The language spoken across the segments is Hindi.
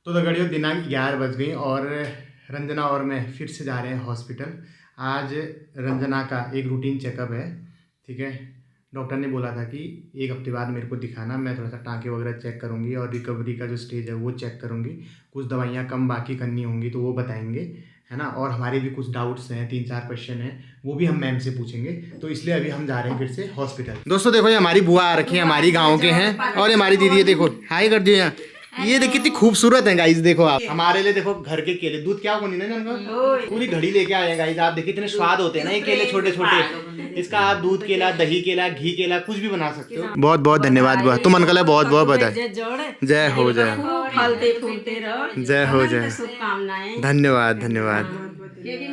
तो दगड़ियों दिनांक 11 बज गई और रंजना और मैं फिर से जा रहे हैं हॉस्पिटल। आज रंजना का एक रूटीन चेकअप है, ठीक है। डॉक्टर ने बोला था कि एक हफ्ते बाद मेरे को दिखाना, मैं थोड़ा सा टाँके वगैरह चेक करूँगी और रिकवरी का जो स्टेज है वो चेक करूँगी। कुछ दवाइयाँ कम बाकी करनी होंगी तो वो बताएंगे, है ना। और हमारे भी कुछ डाउट्स हैं, 3-4 क्वेश्चन हैं, वो भी हम मैम से पूछेंगे। तो इसलिए अभी हम जा रहे हैं फिर से हॉस्पिटल। दोस्तों देखो, ये हमारी बुआ आ रखी है, हमारी गाँव के हैं, और ये हमारी दीदी है, देखो हाई कर दिए यहाँ। ये देखिए कितनी खूबसूरत है गाइस। देखो आप हमारे लिए, देखो घर के केले, दूध क्या होनी ना इनका, पूरी घड़ी लेके आए गाइस। आप देखिए इतने स्वाद होते हैं ना ये केले, छोटे छोटे। इसका आप दूध केला, दही केला, घी केला कुछ भी बना सकते हो। बहुत बहुत धन्यवाद बुआ, तुम अंकल बहुत बहुत बधाई। जय हो, जय फलते फूलते रहो, जय हो, जय शुभकामनाएं। धन्यवाद धन्यवाद। क्योंकि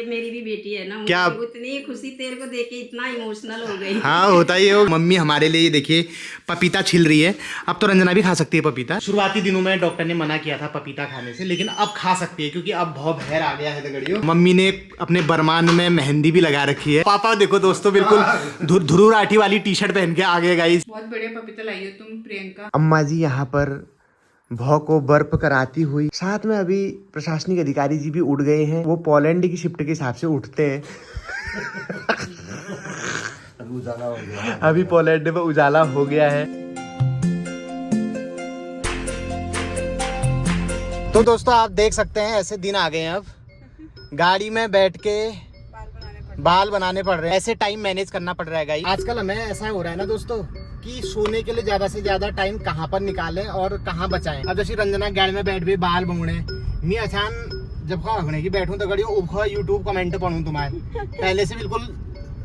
मेरी भी बेटी है ना, क्या उतनी खुशी तेरे को देख के इतना इमोशनल हो गई। हाँ होता ही है। मम्मी हमारे लिए देखिए पपीता छिल रही है। अब तो रंजना भी खा सकती है पपीता। शुरुआती दिनों में डॉक्टर ने मना किया था पपीता खाने से, लेकिन अब खा सकती है क्योंकि अब बहुत बहर आ गया है दगड़ियों। मम्मी ने अपने बरमान में मेहंदी भी लगा रखी है। पापा देखो दोस्तों बिल्कुल ध्रुव राठी वाली टी शर्ट पहन के आ गए गाइस। बहुत बढ़िया पपीता लाई हो तुम प्रियंका। अम्मा जी यहाँ पर भौ को बर्फ कराती हुई, साथ में अभी प्रशासनिक अधिकारी जी भी उठ गए हैं। वो पोलैंड की शिफ्ट के हिसाब से उठते हैं। अभी पोलैंड में उजाला हो गया है। तो दोस्तों आप देख सकते हैं ऐसे दिन आ गए हैं। अब गाड़ी में बैठ के बाल बनाने पड़ रहे हैं, ऐसे टाइम मैनेज करना पड़ रहा है गाइस। आजकल हमें ऐसा हो रहा है ना दोस्तों कि सोने के लिए ज्यादा से ज्यादा टाइम कहाँ पर निकालें और कहाँ बचाएं। अब जैसे रंजना गाड़ी में बैठ भी बाल बंगड़े, मैं अचान जब खड़े की बैठूं तो गड़ी उखा यूट्यूब कमेंट पढ़ूं तुम्हारे। पहले से बिल्कुल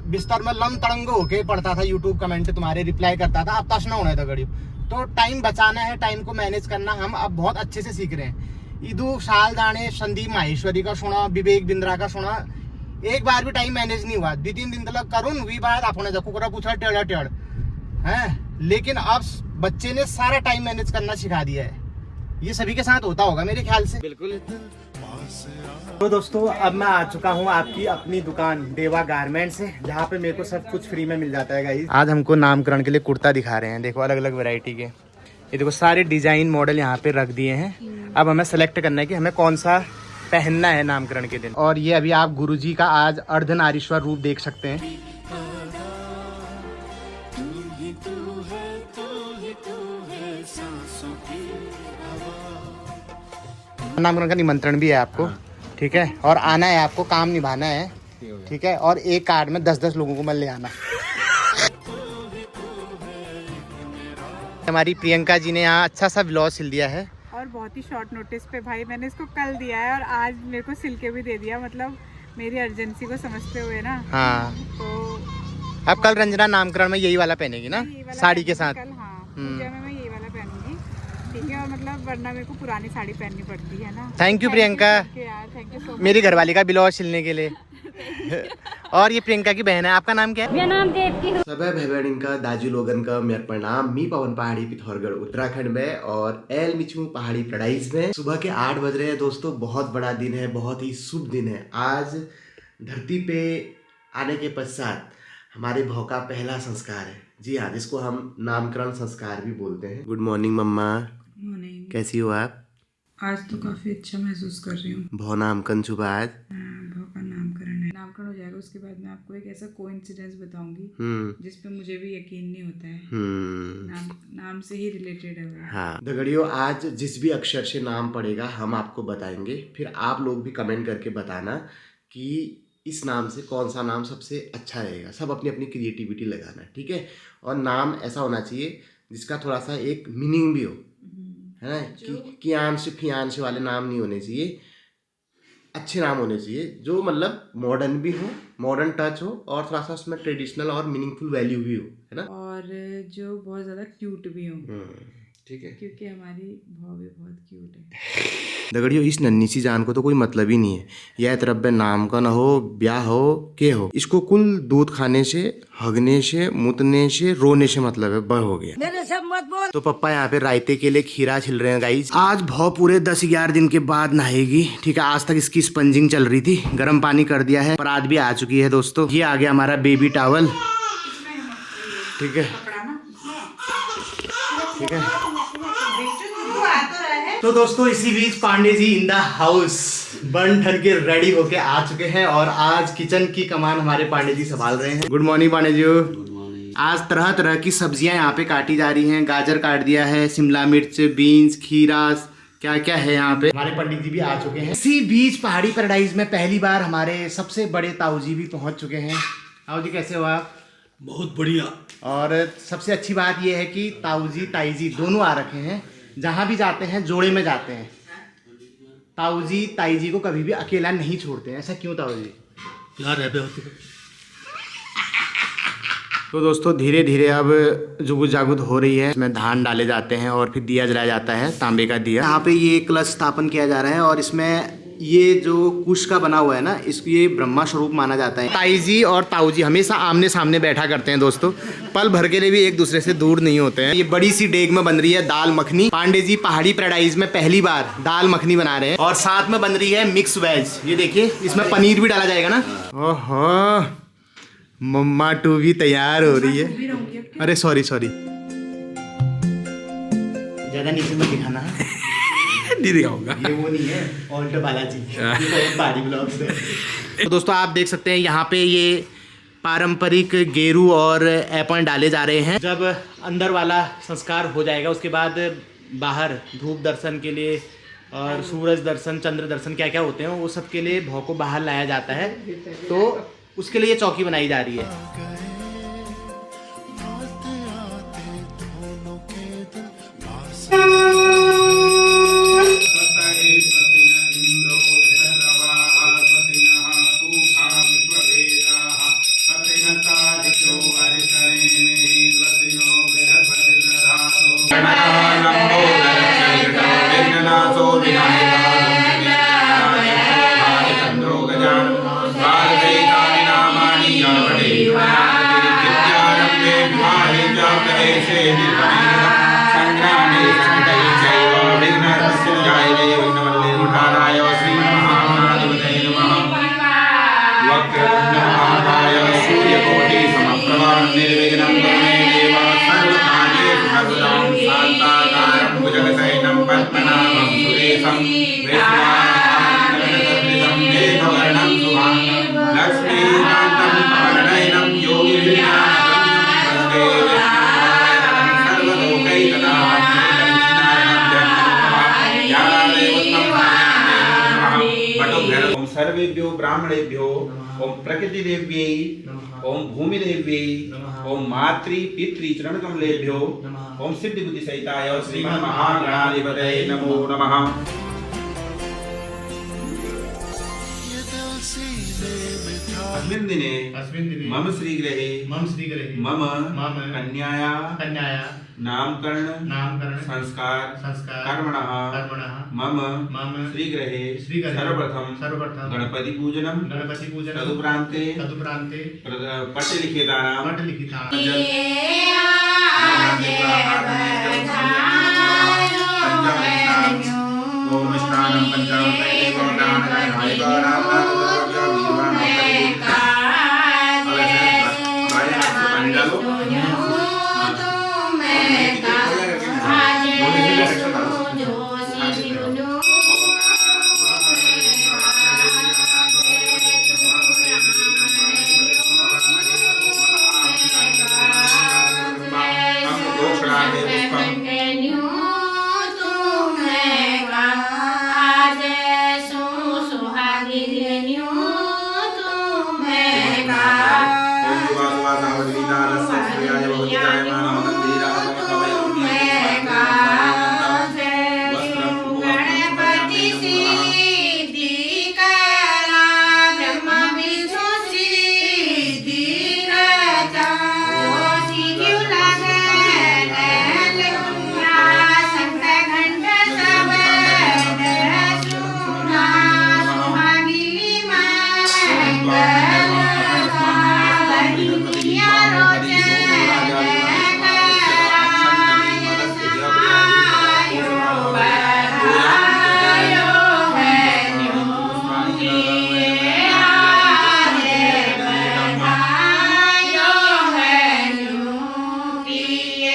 बिस्तर में लम तड़ंग होके पढ़ता था यूट्यूब कमेंट, तुम्हारे रिप्लाई करता था। अब तश ना होना था गड़ी। तो टाइम बचाना है, टाइम को मैनेज करना हम अब बहुत अच्छे से सीख रहे हैं। ईदू शाल दाने, संदीप माहेश्वरी का सुना, विवेक बिंद्रा का सुना, एक बार भी टाइम मैनेज नहीं हुआ। 2-3 दिन तक करूँ वी बात आपने जब कुकरा पूछा टेढ़ा टेढ़ है, लेकिन अब बच्चे ने सारा टाइम मैनेज करना सिखा दिया है। ये सभी के साथ होता होगा मेरे ख्याल से। बिल्कुल। तो दोस्तों अब मैं आ चुका हूँ आपकी अपनी दुकान देवा गारमेंट्स से, जहाँ पे मेरे को सब कुछ फ्री में मिल जाता है गाइस। आज हमको नामकरण के लिए कुर्ता दिखा रहे हैं, देखो अलग अलग वैरायटी के। ये देखो सारे डिजाइन मॉडल यहाँ पे रख दिए हैं। अब हमें सेलेक्ट करना है कि हमें कौन सा पहनना है नामकरण के दिन। और ये अभी आप गुरुजी का आज अर्धनारीश्वर रूप देख सकते हैं। नामकरण का निमंत्रण भी है आपको, ठीक है। और आना है आपको, काम निभाना है, ठीक है। और एक कार्ड में 10-10 लोगों को मत ले आना। हमारी प्रियंका जी ने यहाँ अच्छा सा ब्लाउज सिल दिया है, और बहुत ही शॉर्ट नोटिस पे भाई मैंने इसको कल दिया है और आज मेरे को सिल के भी दे दिया, मतलब मेरी अर्जेंसी को समझते हुए ना। हाँ तो अब कल रंजना नामकरण में यही वाला पहनेगी ना, साड़ी के साथ। कल हाँ पूजा में मैं यही वाला पहनूंगी, ठीक है। और मतलब वरना मेरे को पुरानी साड़ी पहननी पड़ती है ना। थैंक यू प्रियंका यार, थैंक यू सो मच मेरी घरवाली का ब्लाउज सिलने के लिए। और ये प्रियंका की बहन है। आपका नाम क्या है? मेरा नाम देवकी। सब भाई का दाजू लोगन का मेरा प्रणाम। मी पवन पहाड़ी पिथौरगढ़ उत्तराखंड में और एल मिचू पहाड़ी पैराडाइज में। सुबह के 8 बज रहे हैं दोस्तों। बहुत बड़ा दिन है, बहुत ही शुभ दिन है। आज धरती पे आने के पश्चात हमारे भाव का पहला संस्कार है। जी हाँ, जिसको हम नामकरण संस्कार भी बोलते हैं। गुड मॉर्निंग मम्मा, कैसी हो आप? आज तो काफी अच्छा महसूस कर रही हूँ। भाव नामकरण शुभ आज भाव का नामकरण है, नामकरण हो जाएगा। उसके बाद मैं आपको एक ऐसा कोइंसिडेंस बताऊंगी जिसपे मुझे भी यकीन नहीं होता है। नाम से ही रिलेटेड है वो। हाँ दगड़ियों, आज जिस भी अक्षर से नाम पड़ेगा हम आपको बताएंगे, फिर आप लोग भी कमेंट करके बताना कि इस नाम से कौन सा नाम सबसे अच्छा रहेगा। सब अपनी अपनी क्रिएटिविटी लगाना, ठीक है। और नाम ऐसा होना चाहिए जिसका थोड़ा सा एक मीनिंग भी हो, है ना। कि कियांश फियांश वाले नाम नहीं होने चाहिए, अच्छे नाम होने चाहिए जो मतलब मॉडर्न भी हो, मॉडर्न टच हो, और थोड़ा सा उसमें ट्रेडिशनल और मीनिंगफुल वैल्यू भी हो, है ना। और जो बहुत ज्यादा क्यूट भी हो, ठीक है, क्योंकि हमारी भाव भी बहुत क्यूट है। दगड़ियों इस नन्ही सी जान को तो कोई मतलब ही नहीं है। यह तरब्बे नाम का न हो, ब्याह हो के हो, इसको कुल दूध खाने से, हगने से, मुतने से, रोने से मतलब है, बह हो गया। मेरे सब मत बोल। तो पप्पा यहाँ पे रायते के लिए खीरा छिल रहे हैं गाइस। आज भाव पूरे 10-11 दिन के बाद नहाएगी, ठीक है। आज तक इसकी स्पंजिंग चल रही थी, गर्म पानी कर दिया है, पर आज भी आ चुकी है दोस्तों। ये आ गया हमारा बेबी टॉवल, ठीक है, ठीक है। तो दोस्तों इसी बीच Pandey ji in the house बन ठन के रेडी होके आ चुके हैं और आज किचन की कमान हमारे पांडे जी संभाल रहे हैं। Good morning Pandey ji. Good morning. आज तरह तरह की सब्जियां यहाँ पे काटी जा रही हैं। गाजर काट दिया है, शिमला मिर्च, बीन्स, खीरा, क्या क्या है यहाँ पे। हमारे पंडित जी भी आ चुके हैं। इसी बीच पहाड़ी पैराडाइज में पहली बार हमारे सबसे बड़े ताऊ जी भी पहुंच चुके हैं। ताऊ जी कैसे हो आप? बहुत बढ़िया। और सबसे अच्छी बात यह है कि ताऊ जी ताई जी दोनों आ रखे हैं। जहाँ भी जाते हैं जोड़े में जाते हैं। ताऊ जी ताई जी को कभी भी अकेला नहीं छोड़ते हैं। ऐसा क्यों ताऊ जी? यार रहते होते। तो दोस्तों धीरे धीरे अब जुगुत जागुत हो रही है। इसमें धान डाले जाते हैं और फिर दिया जलाया जाता है, तांबे का दिया। यहाँ पे ये कलश स्थापन किया जा रहा है और इसमें ये जो कुश का बना हुआ है ना, इसको ये ब्रह्मा स्वरूप माना जाता है। ताई जी और ताऊ जी हमेशा आमने सामने बैठा करते हैं दोस्तों। पल भर के लिए भी एक दूसरे से दूर नहीं होते हैं। ये बड़ी सी डेग में बन रही है दाल मखनी। पांडे जी पहाड़ी पैराडाइज में पहली बार दाल मखनी बना रहे हैं और साथ में बन रही है मिक्स वेज। ये देखिए इसमें पनीर भी डाला जाएगा ना। ओहो, मम्मा टू भी तैयार हो रही है। अरे सॉरी ज्यादा नीचे मत दिखाना है। नहीं दिखाऊंगा। ये वो नहीं है ऑल्ट बालाजी, ये पहाड़ी ब्लॉग्स है। तो दोस्तों आप देख सकते हैं यहाँ पे ये पारंपरिक गेरू और एपल डाले जा रहे हैं। जब अंदर वाला संस्कार हो जाएगा उसके बाद बाहर धूप दर्शन के लिए और सूरज दर्शन, चंद्र दर्शन क्या क्या होते हैं वो सब के लिए भौ को बाहर लाया जाता है। तो उसके लिए चौकी बनाई जा रही है। सर्वेभ्यो ब्राह्मणेभ्यो ओम प्रकृति देव्यै ओम भूमि देव्यै ओम मातृ पितृ चरण कमलेभ्यो ओम सिद्धि बुद्धि सहिताय श्रीमन् महागणाधिपतये नमो नमः। अस्मिन् दिने मम श्रीगृहे मम कन्याया नामकरण संस्कार कर्मणः मम श्रीगृहे सर्वप्रथम गणपति पूजनम तदुपरान्ते पट्टलिखितानां ओम स्नानं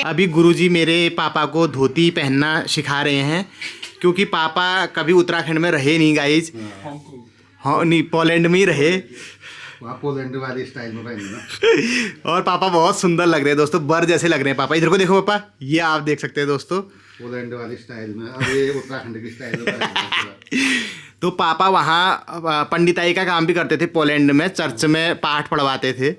अभी गुरुजी मेरे पापा को धोती पहनना सिखा रहे हैं क्योंकि पापा कभी उत्तराखंड में रहे नहीं गाइज, हाँ नहीं पोलैंड में ही रहे। वहाँ पोलैंड वाली स्टाइल में पहने ना। और पापा बहुत सुंदर लग रहे हैं दोस्तों, बर जैसे लग रहे हैं पापा। इधर को देखो पापा, ये आप देख सकते हैं दोस्तों, पोलैंड वाली स्टाइल में, और ये उत्तराखंड की स्टाइल में पहने हैं। तो पापा वहाँ पंडिताई का काम भी करते थे पोलैंड में, चर्च में पाठ पढ़वाते थे,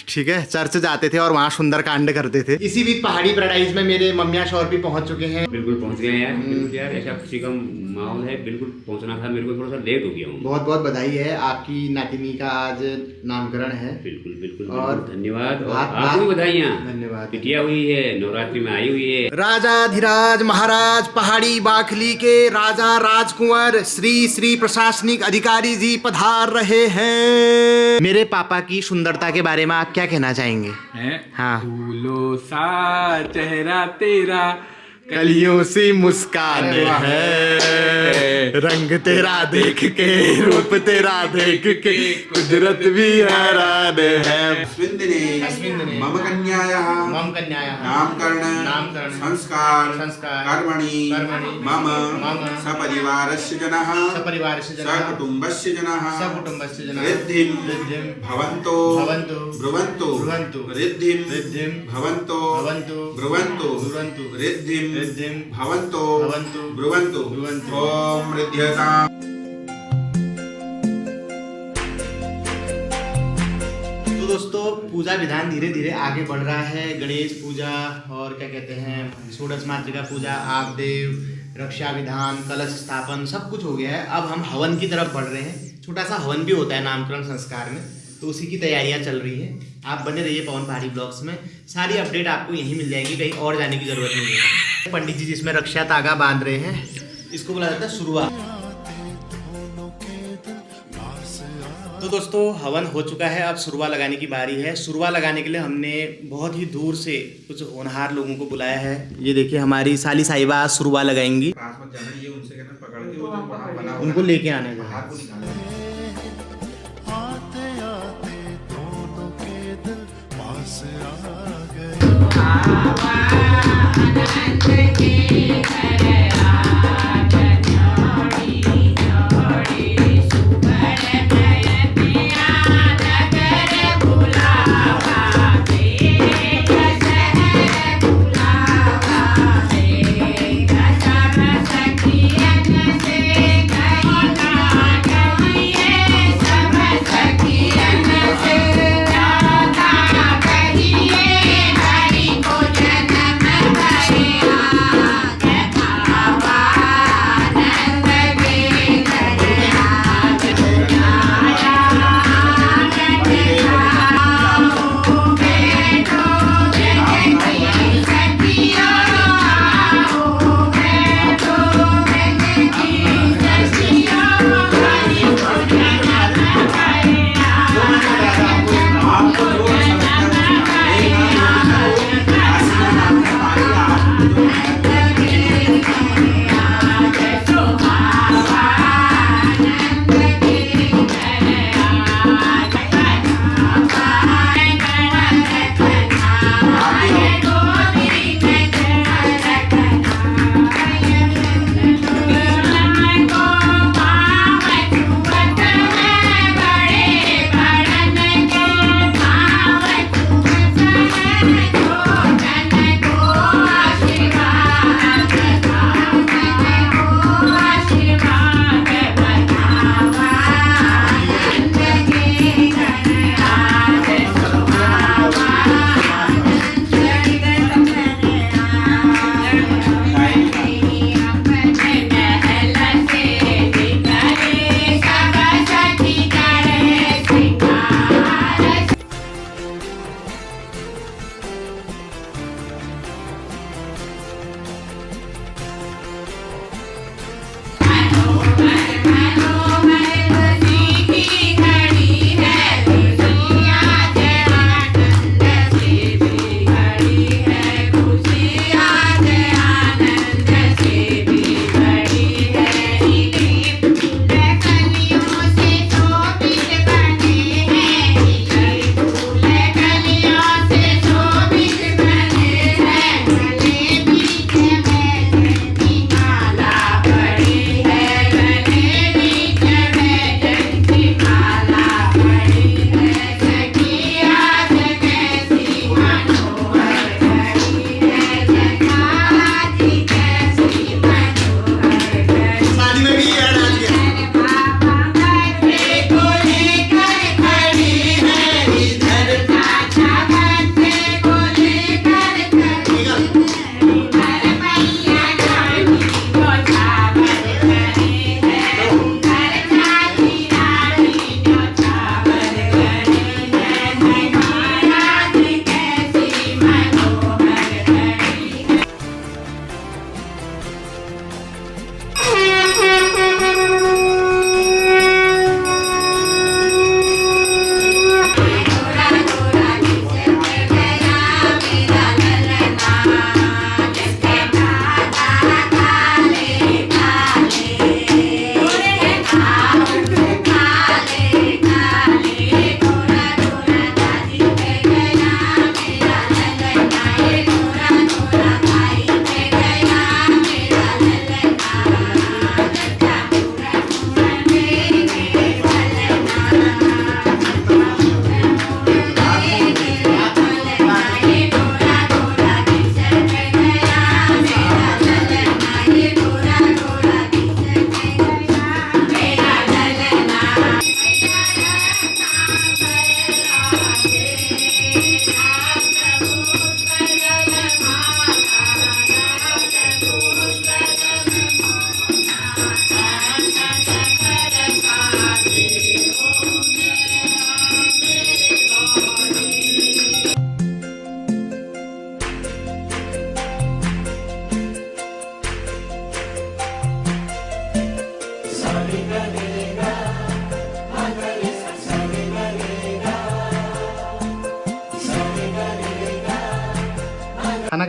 ठीक है, चर्च जाते थे और वहाँ सुंदर कांड करते थे। इसी बीच पहाड़ी पैराडाइज में मेरे मम्मिया शौहर भी पहुँच चुके हैं। बिल्कुल पहुंच गए यार, बिल्कुल यार, ऐसा खुशी का माहौल है, बिल्कुल पहुंचना था मेरे को, थोड़ा सा लेट हो गया हूँ। बहुत बहुत बधाई है, आपकी नातिनी का आज नामकरण है। बिल्कुल बिल्कुल और धन्यवाद, और बात- आपको भी बधाइयाँ। धन्यवाद। बिटिया हुई है, नवरात्रि में आई हुई है। राजाधिराज महाराज पहाड़ी बाखली के राजा राजकुंवर श्री श्री प्रशासनिक अधिकारी जी पधार रहे हैं। मेरे पापा की सुंदरता के बारे में आप क्या कहना चाहेंगे? हाँ, फूलों सा चेहरा तेरा, कलियों सी मुस्कान है, रंग तेरा देख के, रूप तेरा देख के, कुदरत भी हैरान है। अस्मिन् दिने मम कन्यायाः नामकरण संस्कार कर्मणि मम सपरिवारस्य जनाः सकुटुम्बस्य जनाः रिद्धिं भवन्तो ब्रुवन्तु रिद्धिं भवन्तो ब्रुवन्तु रिद्धिं भवन्तो ब्रुवन्तु ओम रिद्ध्यताम्। तो दोस्तों पूजा विधान धीरे धीरे आगे बढ़ रहा है। गणेश पूजा और क्या कहते हैं षोडश मातृका पूजा, आपदेव, रक्षा विधान, कलश स्थापन सब कुछ हो गया है। अब हम हवन की तरफ बढ़ रहे हैं। छोटा सा हवन भी होता है नामकरण संस्कार में, तो उसी की तैयारियां चल रही हैं। आप बने रहिए पवन पहाड़ी ब्लॉग्स में, सारी अपडेट आपको यहीं मिल जाएगी, कहीं और जाने की जरूरत नहीं है। पंडित जी जिसमें रक्षा धागा बांध रहे हैं, इसको बोला जाता है शुरुआत। तो दोस्तों हवन हो चुका है, अब सुरवा लगाने की बारी है। सुरवा लगाने के लिए हमने बहुत ही दूर से कुछ होनहार लोगों को बुलाया है। ये देखिए हमारी साली साहिबा आज सुरवा लगाएंगी। पास मत जाना, ये उनसे कहना पकड़ के वो जो वहाँ बना हुआ उनको लेके आने का हाथ को निकालना।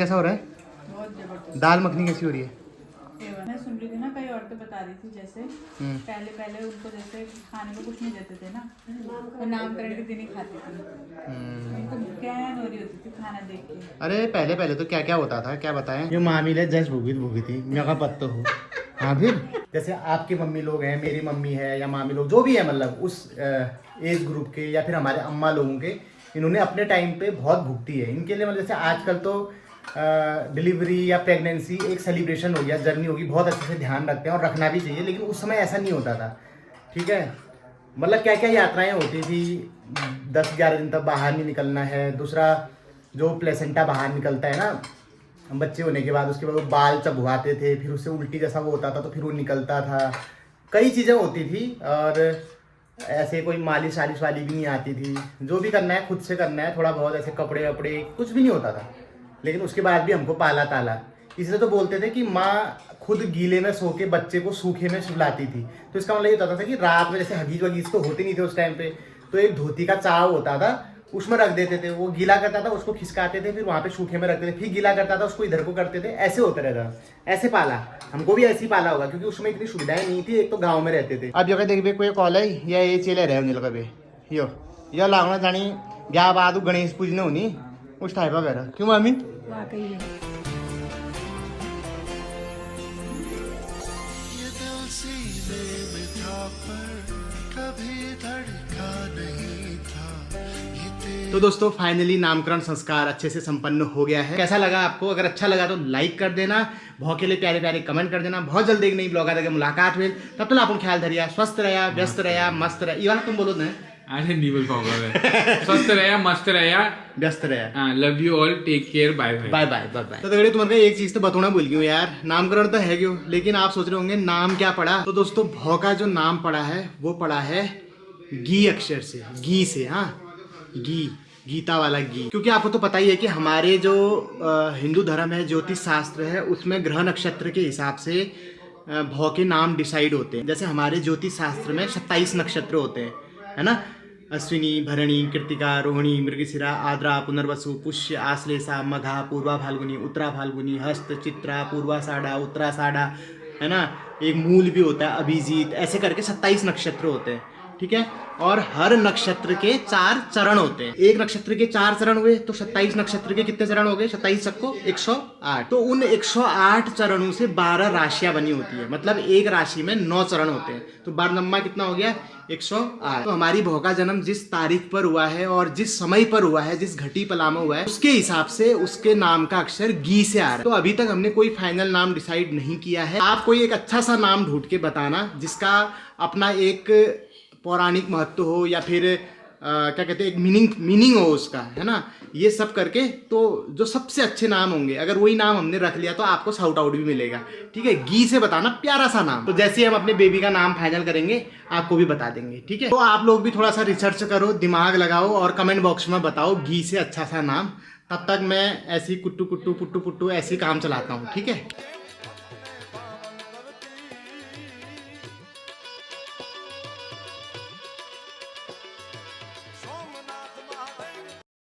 कैसा हो रहा है? बहुत जबरदस्त। दाल मखनी कैसी हो रही है? मैं सुन रही थी ना, कई औरतें बता रही थी जैसे पहले उनको जैसे खाने को कुछ नहीं देते थे ना, तो नामकरण के दिन ही खाती थी, उनको कैन हो रही होती थी खाना देख के। अरे पहले तो क्या क्या होता था, क्या बताएं? जो मामी ले जस्ट भूगी थी, मेरा पत्ता हो। हाँ फिर जैसे आपकी मम्मी लोग हैं, मेरी मम्मी है या मामी लोग जो भी है, मतलब उस एज ग्रुप के या फिर हमारे अम्मा लोगों के, इन्होंने अपने टाइम पे बहुत भुगती है। इनके लिए मतलब जैसे आजकल तो डिलीवरी या प्रेगनेंसी एक सेलिब्रेशन हो गया, जर्नी होगी, बहुत अच्छे से ध्यान रखते हैं और रखना भी चाहिए, लेकिन उस समय ऐसा नहीं होता था। ठीक है, मतलब क्या क्या यात्राएं होती थी, 10-11 दिन तक बाहर नहीं निकलना है। दूसरा जो प्लेसेंटा बाहर निकलता है ना बच्चे होने के बाद, उसके बाद वो बाल चबुआते थे, फिर उससे उल्टी जैसा वो होता था तो फिर वो निकलता था, कई चीज़ें होती थी। और ऐसे कोई मालिश वालिश वाली भी नहीं आती थी, जो भी करना है खुद से करना है, थोड़ा बहुत ऐसे कपड़े वपड़े कुछ भी नहीं होता था। लेकिन उसके बाद भी हमको पाला ताला, इसलिए तो बोलते थे कि माँ खुद गीले में सो के बच्चे को सूखे में सुलाती थी। तो इसका मतलब ये होता था कि रात में जैसे हगीज वगीज तो होते नहीं थे उस टाइम पे, तो एक धोती का चाव होता था, उसमें रख देते थे, वो गीला करता था, उसको खिसकाते थे, फिर वहाँ पे सूखे में रखते थे, फिर गीला करता था, उसको इधर को करते थे, ऐसे होता रहता। ऐसे पाला, हमको भी ऐसे ही पाला होगा, क्योंकि उसमें इतनी सुविधाएं नहीं थी, एक तो गाँव में रहते थे। अब जगह देखिए कोई कॉल है या ये चले रहे हो कभी यो लागना जानी ब्याह बाद गणेश पूजने होनी उस टाइप वगैरह, क्यों मामी? वाकई तो दोस्तों फाइनली नामकरण संस्कार अच्छे से संपन्न हो गया है। कैसा लगा आपको? अगर अच्छा लगा तो लाइक कर देना, बहुत के लिए प्यारे प्यारे कमेंट कर देना। बहुत जल्दी एक नई ब्लॉग आएगा, मुलाकात हुई, तब तक आप ख्याल धरिया, स्वस्थ रहा, व्यस्त रहा, मस्त रहा। ये वाला तुम बोलो ना? अरे नहीं बोल पाऊंगा मैं। स्वस्थ रहा, मस्त रहा, व्यस्त रहा। Love you all, take care, bye bye bye bye bye bye. तो दगड़े तुम्हारे एक चीज तो बताना भूल गई यार, नामकरण तो है क्यों, लेकिन आप सोच रहे होंगे नाम क्या पड़ा। तो दोस्तों भौ का जो नाम पड़ा है वो पड़ा है गी अक्षर से, गी से। हाँ गी, गीता वाला गी। क्योंकि आपको तो पता ही है कि हमारे जो हिंदू धर्म है, ज्योतिष शास्त्र है, उसमें ग्रह नक्षत्र के हिसाब से भौ के नाम डिसाइड होते हैं। जैसे हमारे ज्योतिष शास्त्र में 27 नक्षत्र होते हैं, है ना? अश्विनी, भरणी, कृतिका, रोहिणी, मृगशिरा, आद्रा, पुनर्वसु, पुष्य, आश्लेषा, मघा, पूर्वा फाल्गुनी, उत्तरा फाल्गुनी, हस्त, चित्रा, पूर्वाषाढ़ा, उत्तराषाढ़ा, है ना? एक मूल भी होता है, अभिजीत, ऐसे करके 27 नक्षत्र होते हैं। ठीक है, और हर नक्षत्र के 4 चरण होते हैं। एक नक्षत्र के 4 चरण हुए तो 27 नक्षत्र के कितने चरण हो गए? 27 सबको 108। तो उन 108 चरणों से 12 राशियां बनी होती है, मतलब एक राशि में 9 चरण होते हैं। तो 12 नंबर कितना हो गया? 108। तो हमारी भौ का जन्म जिस तारीख पर हुआ है और जिस समय पर हुआ है, जिस घटी पला में हुआ है, उसके हिसाब से उसके नाम का अक्षर गी से आ रहा है। तो अभी तक हमने कोई फाइनल नाम डिसाइड नहीं किया है। आप कोई एक अच्छा सा नाम ढूंढ के बताना जिसका अपना एक पौराणिक महत्व हो या फिर क्या कहते हैं, एक मीनिंग हो उसका, है ना? ये सब करके तो जो सबसे अच्छे नाम होंगे, अगर वही नाम हमने रख लिया तो आपको शाउट आउट भी मिलेगा। ठीक है, गी से बताना प्यारा सा नाम। तो जैसे ही हम अपने बेबी का नाम फाइनल करेंगे आपको भी बता देंगे। ठीक है, तो आप लोग भी थोड़ा सा रिसर्च करो, दिमाग लगाओ और कमेंट बॉक्स में बताओ गी से अच्छा सा नाम। तब तक मैं ऐसे ही कुट्टू कुट्टू पुट्टू पुट्टू ऐसे ही काम चलाता हूँ। ठीक है।